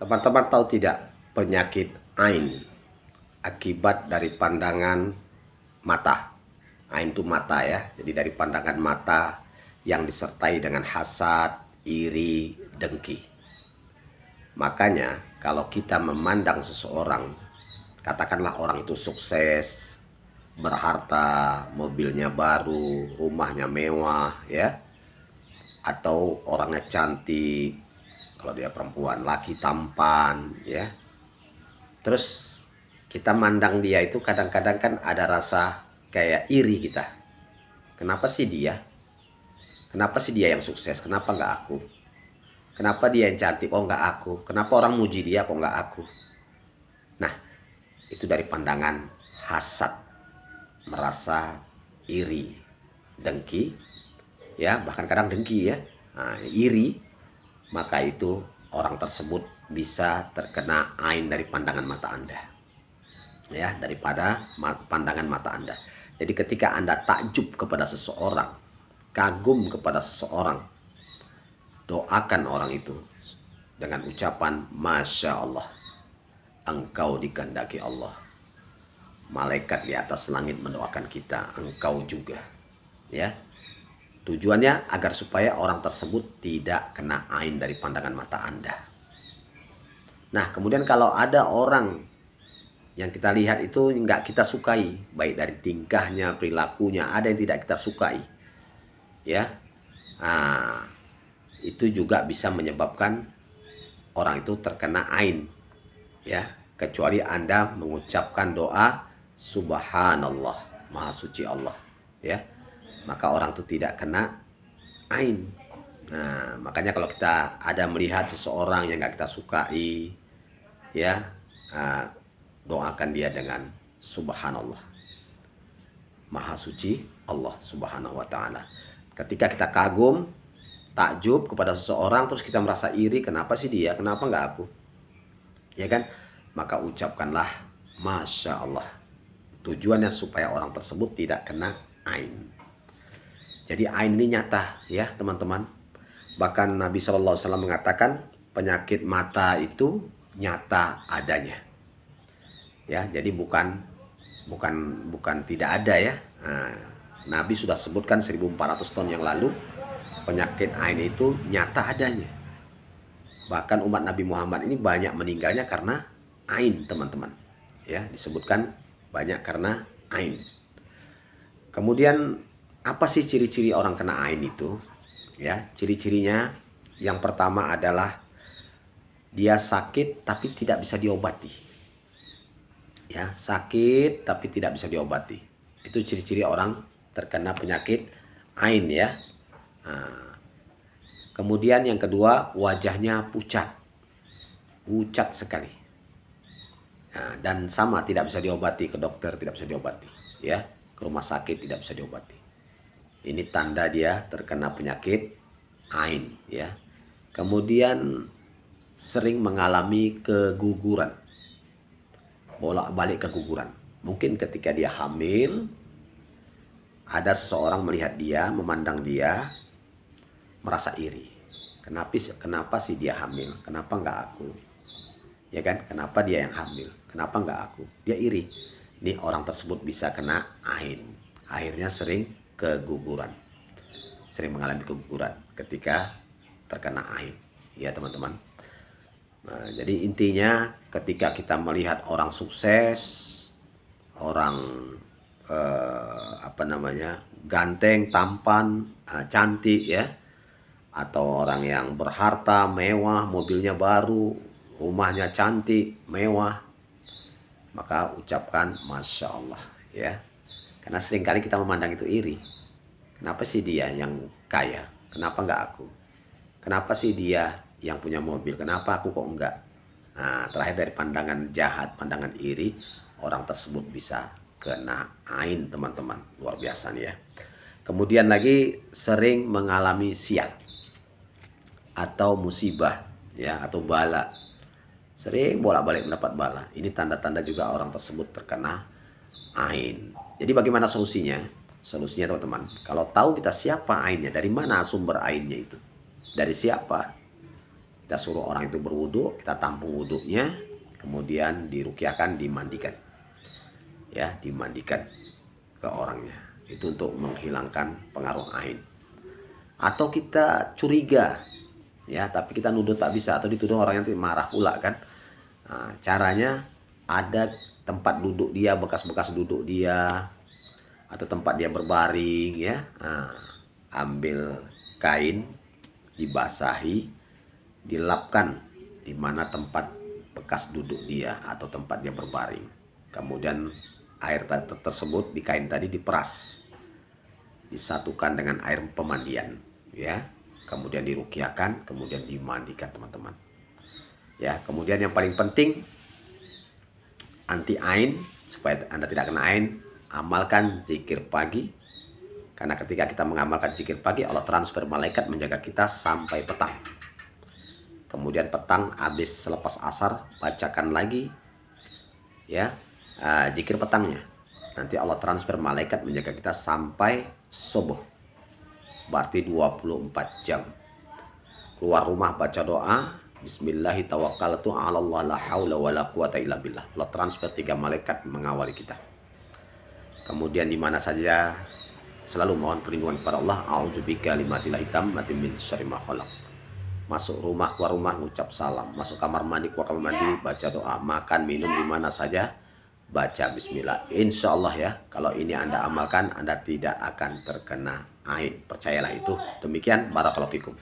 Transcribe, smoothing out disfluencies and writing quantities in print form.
Teman-teman tahu tidak penyakit ain akibat dari pandangan mata. Ain itu mata ya. Jadi dari pandangan mata yang disertai dengan hasad, iri, dengki. Makanya kalau kita memandang seseorang, katakanlah orang itu sukses, berharta, mobilnya baru, rumahnya mewah ya, atau orangnya cantik, kalau dia perempuan, laki tampan ya. Terus kita mandang dia itu kadang-kadang kan ada rasa kayak iri kita. Kenapa sih dia? Kenapa sih dia yang sukses? Kenapa nggak aku? Kenapa dia yang cantik? Oh nggak aku. Kenapa orang muji dia? Kok nggak aku? Nah, itu dari pandangan hasad, merasa iri, dengki, ya bahkan kadang dengki ya, iri, maka itu orang tersebut bisa terkena ain dari pandangan mata Anda, ya, daripada pandangan mata Anda. Jadi ketika Anda takjub kepada seseorang, kagum kepada seseorang, doakan orang itu dengan ucapan Masya Allah, engkau dikehendaki Allah. Malaikat di atas langit mendoakan kita, engkau juga. Ya, tujuannya agar supaya orang tersebut tidak kena ain dari pandangan mata Anda. Nah, kemudian kalau ada orang yang kita lihat itu nggak kita sukai, baik dari tingkahnya, perilakunya, ada yang tidak kita sukai, ya, itu juga bisa menyebabkan orang itu terkena ain, ya, kecuali Anda mengucapkan doa Subhanallah, Maha Suci Allah, ya, maka orang itu tidak kena ain. Nah, makanya kalau kita ada melihat seseorang yang nggak kita sukai, ya, doakan dia dengan Subhanallah, Maha Suci Allah Subhanahu wa Ta'ala. Ketika kita kagum, takjub kepada seseorang, terus kita merasa iri, kenapa sih dia, kenapa nggak aku, ya kan, maka ucapkanlah Masya Allah. Tujuannya supaya orang tersebut tidak kena ain. Jadi ain ini nyata ya teman-teman. Bahkan Nabi SAW mengatakan penyakit mata itu nyata adanya. Ya, jadi bukan tidak ada ya. Nah, Nabi sudah sebutkan 1400 tahun yang lalu penyakit ain itu nyata adanya. Bahkan umat Nabi Muhammad ini banyak meninggalnya karena ain, teman-teman. Ya, disebutkan banyak karena ain. Kemudian apa sih ciri-ciri orang kena ain itu? Ya, ciri-cirinya yang pertama adalah dia sakit tapi tidak bisa diobati. Ya, sakit tapi tidak bisa diobati. Itu ciri-ciri orang terkena penyakit ain ya. Nah, kemudian yang kedua, wajahnya pucat sekali. Nah, dan sama tidak bisa diobati, ke dokter tidak bisa diobati, ya, ke rumah sakit tidak bisa diobati. Ini tanda dia terkena penyakit ain, ya. Kemudian sering mengalami keguguran, bolak-balik keguguran. Mungkin ketika dia hamil, ada seseorang melihat dia, memandang dia, merasa iri. Kenapa sih dia hamil? Kenapa nggak aku? Ya kan, kenapa dia yang hamil, kenapa nggak aku, dia iri. Ini orang tersebut bisa kena ain, akhirnya sering keguguran, sering mengalami keguguran ketika terkena ain, ya teman-teman. Nah, jadi intinya ketika kita melihat orang sukses, orang ganteng, tampan, cantik ya, atau orang yang berharta, mewah, mobilnya baru, rumahnya cantik, mewah, maka ucapkan Masya Allah ya. Karena seringkali kita memandang itu iri. Kenapa sih dia yang kaya? Kenapa nggak aku? Kenapa sih dia yang punya mobil? Kenapa aku kok enggak? Nah, terakhir dari pandangan jahat, pandangan iri, orang tersebut bisa kena ain, teman-teman. Luar biasa nih ya. Kemudian lagi sering mengalami sial atau musibah ya, atau bala. Sering bolak-balik mendapat bala. Ini tanda-tanda juga orang tersebut terkena ain. Jadi bagaimana solusinya? Solusinya teman-teman, kalau tahu kita siapa ainnya, dari mana sumber ainnya itu, dari siapa, Kita suruh orang itu berwudu, kita tampung wudunya, kemudian diruqyahkan, dimandikan. Ya, dimandikan ke orangnya. Itu untuk menghilangkan pengaruh ain. Atau kita curiga, ya, tapi kita nuduh tak bisa, atau dituduh orang yang marah pula kan. Nah, caranya ada tempat duduk dia, bekas-bekas duduk dia, atau tempat dia berbaring, ya. Nah, ambil kain, dibasahi, dilapkan di mana tempat bekas duduk dia atau tempat dia berbaring. Kemudian air tersebut di kain tadi diperas, disatukan dengan air pemandian, ya. Kemudian diruqyahkan, kemudian dimandikan, teman-teman. Ya, kemudian yang paling penting anti ain, supaya Anda tidak kena ain, amalkan zikir pagi. Karena ketika kita mengamalkan zikir pagi, Allah transfer malaikat menjaga kita sampai petang. Kemudian petang habis selepas asar bacakan lagi, ya, zikir petangnya. Nanti Allah transfer malaikat menjaga kita sampai subuh. Berarti 24 jam. Keluar rumah baca doa, bismillahi tawakkaltu 'alallah la haula wala quwata illa billah. Allah transfer 3 malaikat mengawali kita. Kemudian di mana saja selalu mohon perlindungan kepada Allah. A'udzubika kalimatil hitam min syarri ma khalaq. Masuk rumah, keluar rumah, ngucap salam. Masuk kamar mandi, keluar kamar mandi, baca doa. Makan, minum di mana saja, baca bismillah. Insya Allah ya, kalau ini Anda amalkan, Anda tidak akan terkena ain. Percayalah itu. Demikian, barakallahu fikum.